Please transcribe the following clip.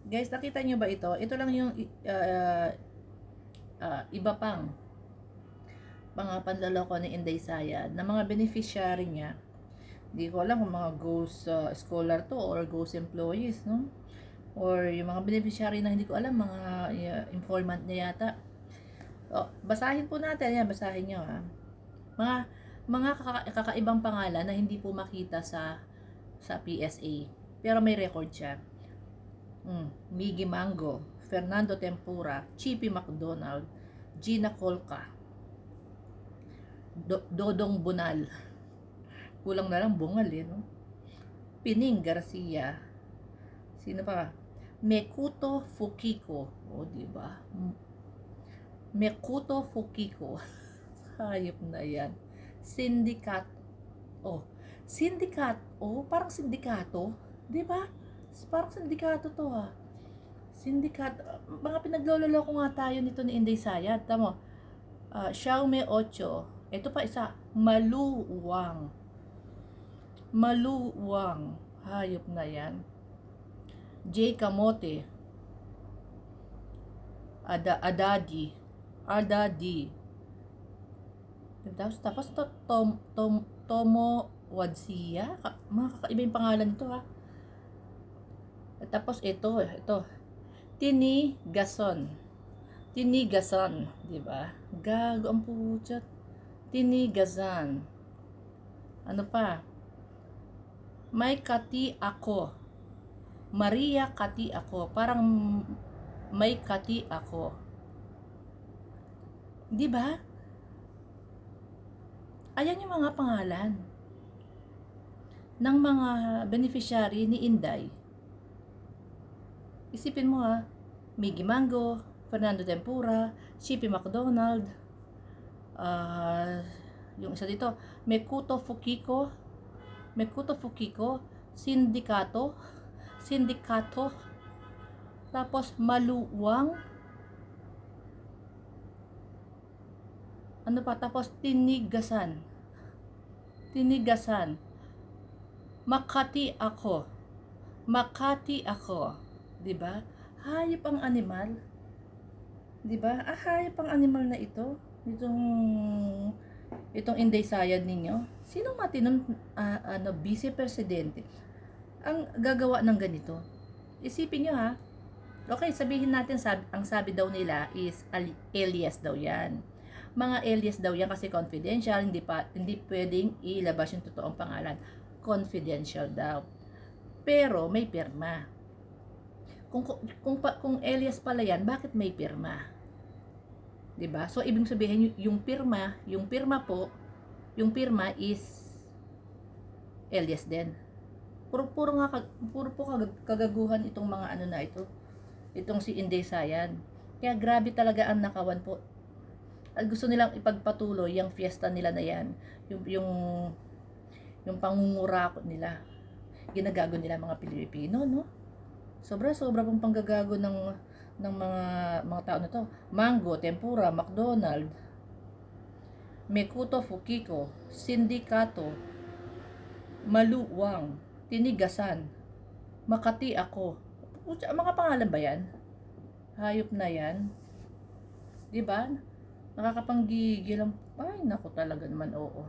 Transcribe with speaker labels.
Speaker 1: Guys, nakita nyo ba ito? Ito lang yung iba pang mga panlaloko ni Inday Sayad na mga beneficiary niya. Hindi ko alam kung mga ghost scholar to or ghost employees, no? Or yung mga beneficiary na hindi ko alam, mga informant niya yata. Basahin po natin yan, basahin nyo ha. Mga kakaibang pangalan na hindi po makita sa PSA. Pero may record siya. Miggy Mango, Fernando Tempura, Chippy McDonald, Gina Colca, Dodong Bunal. Kulang na lang bungal no? Pining Garcia. Sino pa? Mekuto Fukiko. Diba? Mekuto Fukiko. Hayop na yan. Syndicate. Syndicate. Parang sindikato. Diba? Parang sindikato to ha. Syndicate. Mga pinaglololo ko nga tayo nito ni Inday Sayad. Tamo. Xiaomi 8. Ito pa isa. Maluwang. Hayop na yan. J. Kamote. Adadi. Tapos Tomo Wadsiya. Mga kakaiba yung pangalan nito ha. Tapos ito. Tinigason, di ba? Gago ang puchat. Tinigasan. Ano pa? May kati ako. Maria kati ako. Parang may kati ako. Di ba? Ayan yung mga pangalan ng mga beneficiary ni Inday. Isipin mo ha, Miggy Mango, Fernando Tempura, Chippy McDonald, yung isa dito, Mekuto Fukiko, Sindikato, tapos Maluwang, ano pa, tapos Tinigasan, Makati ako, diba? Hayop ang animal, diba? Hayop ang animal na ito, itong Inday Sayad ninyo. Sino matinong vice presidente ang gagawa ng ganito? Isipin nyo ha. Okay, sabihin natin ang sabi daw nila is alias daw yan. Mga alias daw yan kasi confidential, hindi pwedeng ilabas yung totoong pangalan. Confidential daw. Pero may pirma. Kung alias pala yan, bakit may pirma? 'Di ba? So ibig sabihin yung pirma is alias din. Puro po kagaguhan itong mga ano na ito. Itong si Inday Sayad. Kaya grabe talaga ang nakawan po. At gusto nilang ipagpatuloy yung fiesta nila na yan. Yung pangungurakot nila. Ginagago nila mga Pilipino, no? Sobra pong panggagago ng mga tao na to. Mango, Tempura, McDonald, Mekuto Fukiko, Sindikato, Maluwang, Tinigasan, Makati ako. Mga pangalan ba yan? Hayop na yan. Diba? Nakakapanggigil ang... Ay, naku talaga naman, oo.